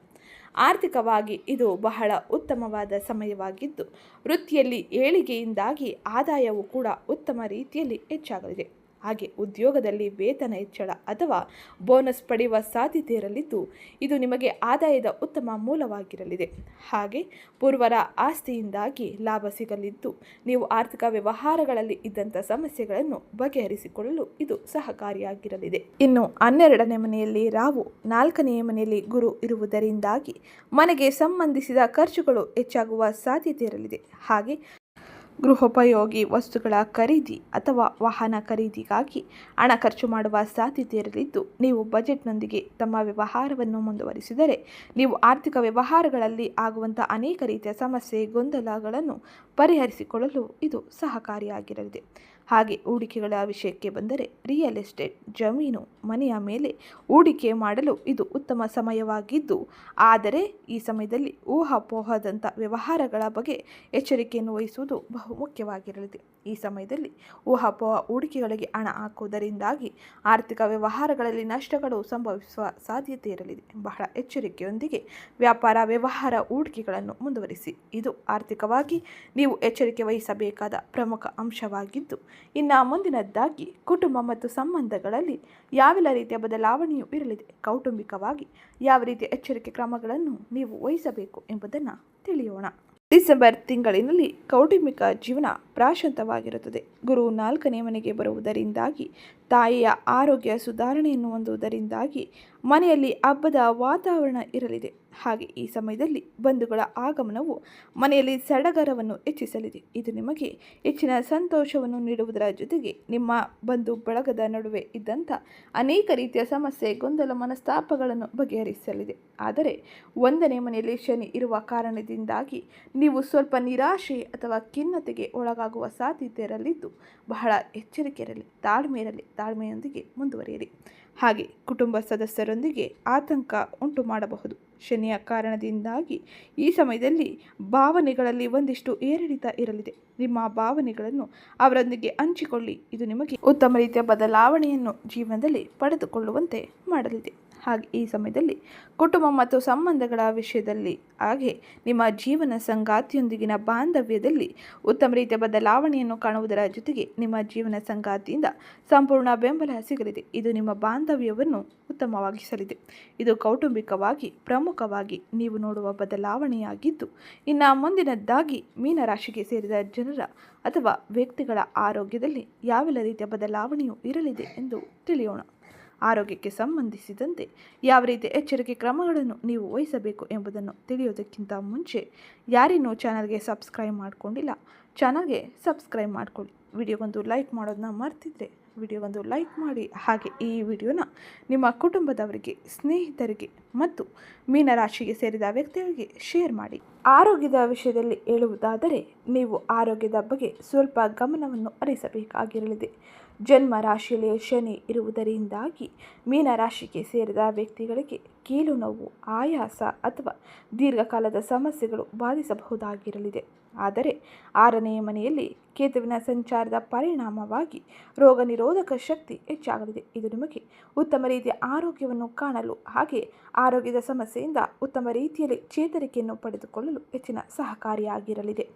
ಆರ್ಥಿಕವಾಗಿ ಇದು ಬಹಳ ಉತ್ತಮವಾದ ಸಮಯವಾಗಿದ್ದು, ವೃತ್ತಿಯಲ್ಲಿ ಏಳಿಗೆಯಿಂದಾಗಿ ಆದಾಯವು ಕೂಡ ಉತ್ತಮ ರೀತಿಯಲ್ಲಿ ಹೆಚ್ಚಾಗಲಿದೆ. ಹಾಗೆ ಉದ್ಯೋಗದಲ್ಲಿ ವೇತನ ಹೆಚ್ಚಳ ಅಥವಾ ಬೋನಸ್ ಪಡೆಯುವ ಸಾಧ್ಯತೆ ಇರಲಿದ್ದು ಇದು ನಿಮಗೆ ಆದಾಯದ ಉತ್ತಮ ಮೂಲವಾಗಿರಲಿದೆ. ಹಾಗೆ ಪೂರ್ವರ ಆಸ್ತಿಯಿಂದಾಗಿ ಲಾಭ ಸಿಗಲಿದ್ದು ನೀವು ಆರ್ಥಿಕ ವ್ಯವಹಾರಗಳಲ್ಲಿ ಇದ್ದಂಥ ಸಮಸ್ಯೆಗಳನ್ನು ಬಗೆಹರಿಸಿಕೊಳ್ಳಲು ಇದು ಸಹಕಾರಿಯಾಗಿರಲಿದೆ. ಇನ್ನು 12ನೇ ಮನೆಯಲ್ಲಿ ರಾಹು, 4ನೇ ಮನೆಯಲ್ಲಿ ಗುರು ಇರುವುದರಿಂದಾಗಿ ಮನೆಗೆ ಸಂಬಂಧಿಸಿದ ಖರ್ಚುಗಳು ಹೆಚ್ಚಾಗುವ ಸಾಧ್ಯತೆ ಇರಲಿದೆ. ಹಾಗೆ ಗೃಹೋಪಯೋಗಿ ವಸ್ತುಗಳ ಖರೀದಿ ಅಥವಾ ವಾಹನ ಖರೀದಿಗಾಗಿ ಹಣ ಖರ್ಚು ಮಾಡುವ ಸಾಧ್ಯತೆ ಇರಲಿದ್ದು ನೀವು ಬಜೆಟ್ನೊಂದಿಗೆ ತಮ್ಮ ವ್ಯವಹಾರವನ್ನು ಮುಂದುವರಿಸಿದರೆ ನೀವು ಆರ್ಥಿಕ ವ್ಯವಹಾರಗಳಲ್ಲಿ ಆಗುವಂಥ ಅನೇಕ ರೀತಿಯ ಸಮಸ್ಯೆ ಗೊಂದಲಗಳನ್ನು ಪರಿಹರಿಸಿಕೊಳ್ಳಲು ಇದು ಸಹಕಾರಿಯಾಗಿರಲಿದೆ. ಹಾಗೆ ಹೂಡಿಕೆಗಳ ವಿಷಯಕ್ಕೆ ಬಂದರೆ ರಿಯಲ್ ಎಸ್ಟೇಟ್, ಜಮೀನು, ಮನೆಯ ಮೇಲೆ ಹೂಡಿಕೆ ಮಾಡಲು ಇದು ಉತ್ತಮ ಸಮಯವಾಗಿದ್ದು ಆದರೆ ಈ ಸಮಯದಲ್ಲಿ ಊಹಾಪೋಹದಂಥ ವ್ಯವಹಾರಗಳ ಬಗ್ಗೆ ಎಚ್ಚರಿಕೆಯನ್ನು ವಹಿಸುವುದು ಬಹು ಮುಖ್ಯವಾಗಿರಲಿದೆ. ಈ ಸಮಯದಲ್ಲಿ ಊಹಾಪೋಹ ಹೂಡಿಕೆಗಳಿಗೆ ಹಣ ಹಾಕುವುದರಿಂದಾಗಿ ಆರ್ಥಿಕ ವ್ಯವಹಾರಗಳಲ್ಲಿ ನಷ್ಟಗಳು ಸಂಭವಿಸುವ ಸಾಧ್ಯತೆ ಇರಲಿದೆ. ಬಹಳ ಎಚ್ಚರಿಕೆಯೊಂದಿಗೆ ವ್ಯಾಪಾರ, ವ್ಯವಹಾರ, ಹೂಡಿಕೆಗಳನ್ನು ಮುಂದುವರಿಸಿ. ಇದು ಆರ್ಥಿಕವಾಗಿ ನೀವು ಎಚ್ಚರಿಕೆ ವಹಿಸಬೇಕಾದ ಪ್ರಮುಖ ಅಂಶವಾಗಿದ್ದು ಇನ್ನು ಮುಂದಿನದ್ದಾಗಿ ಕುಟುಂಬ ಮತ್ತು ಸಂಬಂಧಗಳಲ್ಲಿ ಯಾವೆಲ್ಲ ರೀತಿಯ ಬದಲಾವಣೆಯೂ ಇರಲಿದೆ, ಕೌಟುಂಬಿಕವಾಗಿ ಯಾವ ರೀತಿಯ ಎಚ್ಚರಿಕೆ ಕ್ರಮಗಳನ್ನು ನೀವು ವಹಿಸಬೇಕು ಎಂಬುದನ್ನು ತಿಳಿಯೋಣ. ಡಿಸೆಂಬರ್ ತಿಂಗಳಿನಲ್ಲಿ ಕೌಟುಂಬಿಕ ಜೀವನ ಪ್ರಶಾಂತವಾಗಿರುತ್ತದೆ. ಗುರು 4ನೇ ಮನೆಗೆ ಬರುವುದರಿಂದಾಗಿ ತಾಯಿಯ ಆರೋಗ್ಯ ಸುಧಾರಣೆಯನ್ನು ಹೊಂದುವುದರಿಂದಾಗಿ ಮನೆಯಲ್ಲಿ ಹಬ್ಬದ ವಾತಾವರಣ ಇರಲಿದೆ. ಹಾಗೆ ಈ ಸಮಯದಲ್ಲಿ ಬಂಧುಗಳ ಆಗಮನವು ಮನೆಯಲ್ಲಿ ಸಡಗರವನ್ನು ಹೆಚ್ಚಿಸಲಿದೆ. ಇದು ನಿಮಗೆ ಹೆಚ್ಚಿನ ಸಂತೋಷವನ್ನು ನೀಡುವುದರ ಜೊತೆಗೆ ನಿಮ್ಮ ಬಂಧು ಬಳಗದ ನಡುವೆ ಇದ್ದಂಥ ಅನೇಕ ರೀತಿಯ ಸಮಸ್ಯೆ, ಗೊಂದಲ, ಮನಸ್ತಾಪಗಳನ್ನು ಬಗೆಹರಿಸಲಿದೆ. ಆದರೆ 1ನೇ ಮನೆಯಲ್ಲಿ ಶನಿ ಇರುವ ಕಾರಣದಿಂದಾಗಿ ನೀವು ಸ್ವಲ್ಪ ನಿರಾಶೆ ಅಥವಾ ಖಿನ್ನತೆಗೆ ಒಳಗಾಗುವ ಸಾಧ್ಯತೆ ಇರಲಿದ್ದು ಬಹಳ ಎಚ್ಚರಿಕೆ ಇರಲಿ, ತಾಳ್ಮೆಯೊಂದಿಗೆ ಮುಂದುವರಿಯಿರಿ. ಹಾಗೆ ಕುಟುಂಬ ಸದಸ್ಯರೊಂದಿಗೆ ಆತಂಕ ಉಂಟು ಮಾಡಬಹುದು. ಶನಿಯ ಕಾರಣದಿಂದಾಗಿ ಈ ಸಮಯದಲ್ಲಿ ಭಾವನೆಗಳಲ್ಲಿ ಒಂದಿಷ್ಟು ಏರಿಳಿತ ಇರಲಿದೆ. ನಿಮ್ಮ ಭಾವನೆಗಳನ್ನು ಅವರೊಂದಿಗೆ ಹಂಚಿಕೊಳ್ಳಿ. ಇದು ನಿಮಗೆ ಉತ್ತಮ ರೀತಿಯ ಬದಲಾವಣೆಯನ್ನು ಜೀವನದಲ್ಲಿ ಪಡೆದುಕೊಳ್ಳುವಂತೆ ಮಾಡಲಿದೆ. ಹಾಗೆ ಈ ಸಮಯದಲ್ಲಿ ಕುಟುಂಬ ಮತ್ತು ಸಂಬಂಧಗಳ ವಿಷಯದಲ್ಲಿ ಹಾಗೆ ನಿಮ್ಮ ಜೀವನ ಸಂಗಾತಿಯೊಂದಿಗಿನ ಬಾಂಧವ್ಯದಲ್ಲಿ ಉತ್ತಮ ರೀತಿಯ ಬದಲಾವಣೆಯನ್ನು ಕಾಣುವುದರ ಜೊತೆಗೆ ನಿಮ್ಮ ಜೀವನ ಸಂಗಾತಿಯಿಂದ ಸಂಪೂರ್ಣ ಬೆಂಬಲ ಸಿಗಲಿದೆ. ಇದು ನಿಮ್ಮ ಬಾಂಧವ್ಯವನ್ನು ಉತ್ತಮವಾಗಿಸಲಿದೆ. ಇದು ಕೌಟುಂಬಿಕವಾಗಿ ಪ್ರಮುಖವಾಗಿ ನೀವು ನೋಡುವ ಬದಲಾವಣೆಯಾಗಿದ್ದು ಇನ್ನು ಮುಂದಿನದ್ದಾಗಿ ಮೀನರಾಶಿಗೆ ಸೇರಿದ ಜನರ ಅಥವಾ ವ್ಯಕ್ತಿಗಳ ಆರೋಗ್ಯದಲ್ಲಿ ಯಾವೆಲ್ಲ ರೀತಿಯ ಬದಲಾವಣೆಯೂ ಇರಲಿದೆ ಎಂದು ತಿಳಿಯೋಣ. ಆರೋಗ್ಯಕ್ಕೆ ಸಂಬಂಧಿಸಿದಂತೆ ಯಾವ ರೀತಿಯ ಎಚ್ಚರಿಕೆ ಕ್ರಮಗಳನ್ನು ನೀವು ವಹಿಸಬೇಕು ಎಂಬುದನ್ನು ತಿಳಿಯೋದಕ್ಕಿಂತ ಮುಂಚೆ ಯಾರಿನ್ನೂ ಚಾನಲ್ಗೆ ಸಬ್ಸ್ಕ್ರೈಬ್ ಮಾಡಿಕೊಂಡಿಲ್ಲ, ಚಾನಲ್ಗೆ ಸಬ್ಸ್ಕ್ರೈಬ್ ಮಾಡಿಕೊಳ್ಳಿ. ವಿಡಿಯೋಗೊಂದು ಲೈಕ್ ಮಾಡೋದನ್ನ ಮರ್ತಿದ್ರೆ ವಿಡಿಯೋಗೊಂದು ಲೈಕ್ ಮಾಡಿ. ಹಾಗೆ ಈ ವಿಡಿಯೋನ ನಿಮ್ಮ ಕುಟುಂಬದವರಿಗೆ, ಸ್ನೇಹಿತರಿಗೆ ಮತ್ತು ಮೀನರಾಶಿಗೆ ಸೇರಿದ ವ್ಯಕ್ತಿಗಳಿಗೆ ಶೇರ್ ಮಾಡಿ. ಆರೋಗ್ಯದ ವಿಷಯದಲ್ಲಿ ಹೇಳುವುದಾದರೆ ನೀವು ಆರೋಗ್ಯದ ಬಗ್ಗೆ ಸ್ವಲ್ಪ ಗಮನವನ್ನು ಹರಿಸಬೇಕಾಗಿರಲಿದೆ. ಜನ್ಮ ರಾಶಿಯಲ್ಲಿ ಶನಿ ಇರುವುದರಿಂದಾಗಿ ಮೀನರಾಶಿಗೆ ಸೇರಿದ ವ್ಯಕ್ತಿಗಳಿಗೆ ಕೀಲು ನೋವು, ಆಯಾಸ ಅಥವಾ ದೀರ್ಘಕಾಲದ ಸಮಸ್ಯೆಗಳು ಬಾಧಿಸಬಹುದಾಗಿರಲಿದೆ. ಆದರೆ 6ನೇ ಮನೆಯಲ್ಲಿ ಕೇತುವಿನ ಸಂಚಾರದ ಪರಿಣಾಮವಾಗಿ ರೋಗ ನಿರೋಧಕ ಶಕ್ತಿ ಹೆಚ್ಚಾಗಲಿದೆ. ಇದು ನಿಮಗೆ ಉತ್ತಮ ರೀತಿಯ ಆರೋಗ್ಯವನ್ನು ಕಾಣಲು ಹಾಗೆ ಆರೋಗ್ಯದ ಸಮಸ್ಯೆಯಿಂದ ಉತ್ತಮ ರೀತಿಯಲ್ಲಿ ಚೇತರಿಕೆಯನ್ನು ಪಡೆದುಕೊಳ್ಳಲು ಹೆಚ್ಚಿನ ಸಹಕಾರಿಯಾಗಿರಲಿದೆ.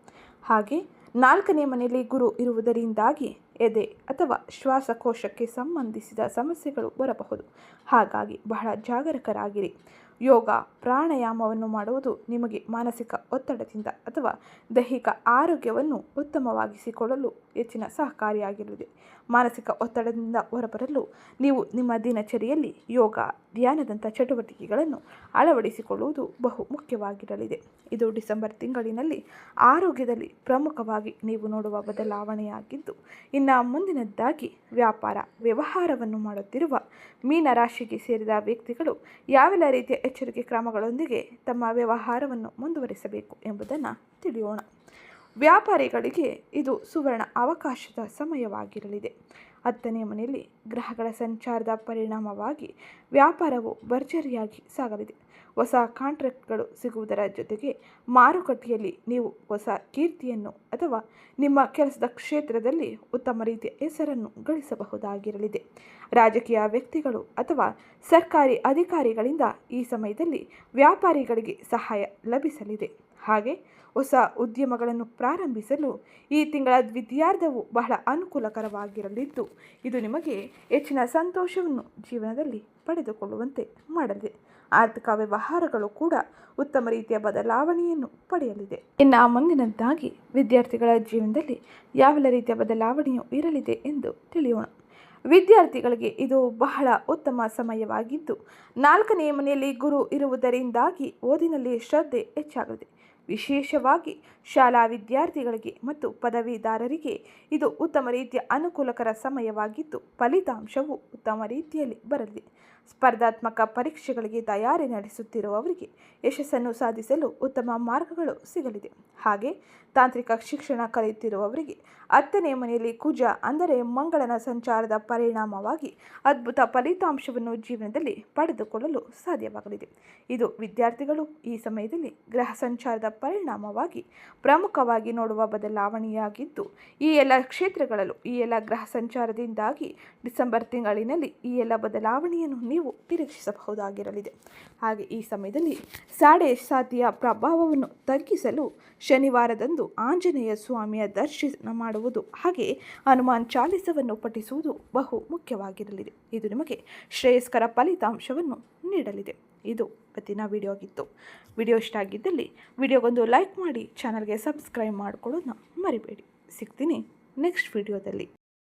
ಹಾಗೆ 4ನೇ ಮನೆಯಲ್ಲಿ ಗುರು ಇರುವುದರಿಂದಾಗಿ ಎದೆ ಅಥವಾ ಶ್ವಾಸಕೋಶಕ್ಕೆ ಸಂಬಂಧಿಸಿದ ಸಮಸ್ಯೆಗಳು ಬರಬಹುದು. ಹಾಗಾಗಿ ಬಹಳ ಜಾಗರೂಕರಾಗಿರಿ. ಯೋಗ, ಪ್ರಾಣಾಯಾಮವನ್ನು ಮಾಡುವುದು ನಿಮಗೆ ಮಾನಸಿಕ ಒತ್ತಡದಿಂದ ಅಥವಾ ದೈಹಿಕ ಆರೋಗ್ಯವನ್ನು ಉತ್ತಮವಾಗಿಸಿಕೊಳ್ಳಲು ಹೆಚ್ಚಿನ ಸಹಕಾರಿಯಾಗಿರಲಿದೆ. ಮಾನಸಿಕ ಒತ್ತಡದಿಂದ ಹೊರಬರಲು ನೀವು ನಿಮ್ಮ ದಿನಚರಿಯಲ್ಲಿ ಯೋಗ, ಧ್ಯಾನದಂಥ ಚಟುವಟಿಕೆಗಳನ್ನು ಅಳವಡಿಸಿಕೊಳ್ಳುವುದು ಬಹು ಮುಖ್ಯವಾಗಿರಲಿದೆ. ಇದು ಡಿಸೆಂಬರ್ ತಿಂಗಳಿನಲ್ಲಿ ಆರೋಗ್ಯದಲ್ಲಿ ಪ್ರಮುಖವಾಗಿ ನೀವು ನೋಡುವ ಬದಲಾವಣೆಯಾಗಿದ್ದು ಇನ್ನು ಮುಂದಿನದ್ದಾಗಿ ವ್ಯಾಪಾರ, ವ್ಯವಹಾರವನ್ನು ಮಾಡುತ್ತಿರುವ ಮೀನರಾಶಿಗೆ ಸೇರಿದ ವ್ಯಕ್ತಿಗಳು ಯಾವೆಲ್ಲ ರೀತಿಯ ಎಚ್ಚರಿಕೆ ಕ್ರಮಗಳೊಂದಿಗೆ ತಮ್ಮ ವ್ಯವಹಾರವನ್ನು ಮುಂದುವರಿಸಬೇಕು ಎಂಬುದನ್ನು ತಿಳಿಯೋಣ. ವ್ಯಾಪಾರಿಗಳಿಗೆ ಇದು ಸುವರ್ಣ ಅವಕಾಶದ ಸಮಯವಾಗಿರಲಿದೆ. 10ನೇ ಮನೆಯಲ್ಲಿ ಗ್ರಹಗಳ ಸಂಚಾರದ ಪರಿಣಾಮವಾಗಿ ವ್ಯಾಪಾರವು ಭರ್ಜರಿಯಾಗಿ ಸಾಗಲಿದೆ. ಹೊಸ ಕಾಂಟ್ರಾಕ್ಟ್ಗಳು ಸಿಗುವುದರ ಜೊತೆಗೆ ಮಾರುಕಟ್ಟೆಯಲ್ಲಿ ನೀವು ಹೊಸ ಕೀರ್ತಿಯನ್ನು ಅಥವಾ ನಿಮ್ಮ ಕೆಲಸದ ಕ್ಷೇತ್ರದಲ್ಲಿ ಉತ್ತಮ ರೀತಿಯ ಹೆಸರನ್ನು ಗಳಿಸಬಹುದಾಗಿರಲಿದೆ. ರಾಜಕೀಯ ವ್ಯಕ್ತಿಗಳು ಅಥವಾ ಸರ್ಕಾರಿ ಅಧಿಕಾರಿಗಳಿಂದ ಈ ಸಮಯದಲ್ಲಿ ವ್ಯಾಪಾರಿಗಳಿಗೆ ಸಹಾಯ ಲಭಿಸಲಿದೆ. ಹಾಗೆ ಹೊಸ ಉದ್ಯಮಗಳನ್ನು ಪ್ರಾರಂಭಿಸಲು ಈ ತಿಂಗಳ ದ್ವಿತೀಯಾರ್ಧವು ಬಹಳ ಅನುಕೂಲಕರವಾಗಿರಲಿದ್ದು, ಇದು ನಿಮಗೆ ಹೆಚ್ಚಿನ ಸಂತೋಷವನ್ನು ಜೀವನದಲ್ಲಿ ಪಡೆದುಕೊಳ್ಳುವಂತೆ ಮಾಡಲಿದೆ. ಆರ್ಥಿಕ ವ್ಯವಹಾರಗಳು ಕೂಡ ಉತ್ತಮ ರೀತಿಯ ಬದಲಾವಣೆಯನ್ನು ಪಡೆಯಲಿದೆ. ಇನ್ನು ಮುಂದಿನದ್ದಾಗಿ ವಿದ್ಯಾರ್ಥಿಗಳ ಜೀವನದಲ್ಲಿ ಯಾವೆಲ್ಲ ರೀತಿಯ ಬದಲಾವಣೆಯು ಇರಲಿದೆ ಎಂದು ತಿಳಿಯೋಣ. ವಿದ್ಯಾರ್ಥಿಗಳಿಗೆ ಇದು ಬಹಳ ಉತ್ತಮ ಸಮಯವಾಗಿದ್ದು, 4ನೇ ಮನೆಯಲ್ಲಿ ಗುರು ಇರುವುದರಿಂದಾಗಿ ಓದಿನಲ್ಲಿ ಶ್ರದ್ಧೆ ಹೆಚ್ಚಾಗಲಿದೆ. ವಿಶೇಷವಾಗಿ ಶಾಲಾ ವಿದ್ಯಾರ್ಥಿಗಳಿಗೆ ಮತ್ತು ಪದವೀಧರರಿಗೆ ಇದು ಉತ್ತಮ ರೀತಿಯ ಅನುಕೂಲಕರ ಸಮಯವಾಗಿದ್ದು, ಫಲಿತಾಂಶವು ಉತ್ತಮ ರೀತಿಯಲ್ಲಿ ಬರಲಿದೆ. ಸ್ಪರ್ಧಾತ್ಮಕ ಪರೀಕ್ಷೆಗಳಿಗೆ ತಯಾರಿ ನಡೆಸುತ್ತಿರುವವರಿಗೆ ಯಶಸ್ಸನ್ನು ಸಾಧಿಸಲು ಉತ್ತಮ ಮಾರ್ಗಗಳು ಸಿಗಲಿದೆ. ಹಾಗೆ ತಾಂತ್ರಿಕ ಶಿಕ್ಷಣ ಕಲಿಯುತ್ತಿರುವವರಿಗೆ 10ನೇ ಮನೆಯಲ್ಲಿ ಕುಜ ಅಂದರೆ ಮಂಗಳನ ಸಂಚಾರದ ಪರಿಣಾಮವಾಗಿ ಅದ್ಭುತ ಫಲಿತಾಂಶವನ್ನು ಜೀವನದಲ್ಲಿ ಪಡೆದುಕೊಳ್ಳಲು ಸಾಧ್ಯವಾಗಲಿದೆ. ಇದು ವಿದ್ಯಾರ್ಥಿಗಳು ಈ ಸಮಯದಲ್ಲಿ ಗ್ರಹ ಸಂಚಾರದ ಪರಿಣಾಮವಾಗಿ ಪ್ರಮುಖವಾಗಿ ನೋಡುವ ಬದಲಾವಣೆಯಾಗಿದ್ದು, ಈ ಎಲ್ಲ ಕ್ಷೇತ್ರಗಳಲ್ಲೂ ಈ ಎಲ್ಲ ಗ್ರಹ ಸಂಚಾರದಿಂದಾಗಿ ಡಿಸೆಂಬರ್ ತಿಂಗಳಿನಲ್ಲಿ ಈ ಎಲ್ಲ ಬದಲಾವಣೆಯನ್ನು ನೀವು ನಿರೀಕ್ಷಿಸಬಹುದಾಗಿರಲಿದೆ. ಹಾಗೆ ಈ ಸಮಯದಲ್ಲಿ ಸಾಡೆ ಸಾತಿಯ ಪ್ರಭಾವವನ್ನು ತಗ್ಗಿಸಲು ಶನಿವಾರದಂದು ಆಂಜನೇಯ ಸ್ವಾಮಿಯ ದರ್ಶನ ಮಾಡುವುದು ಹಾಗೆ ಹನುಮಾನ್ ಚಾಲಿಸವನ್ನು ಪಠಿಸುವುದು ಬಹು ಮುಖ್ಯವಾಗಿರಲಿದೆ. ಇದು ನಿಮಗೆ ಶ್ರೇಯಸ್ಕರ ಫಲಿತಾಂಶವನ್ನು ನೀಡಲಿದೆ. ಇದು ಇವತ್ತಿನ ವಿಡಿಯೋ ಆಗಿತ್ತು. ವಿಡಿಯೋ ಇಷ್ಟ ಆಗಿದ್ದಲ್ಲಿ ವಿಡಿಯೋಗೊಂದು ಲೈಕ್ ಮಾಡಿ, ಚಾನಲ್ಗೆ ಸಬ್ಸ್ಕ್ರೈಬ್ ಮಾಡಿಕೊಳ್ಳೋದನ್ನ ಮರಿಬೇಡಿ. ಸಿಗ್ತೀನಿ ನೆಕ್ಸ್ಟ್ ವಿಡಿಯೋದಲ್ಲಿ.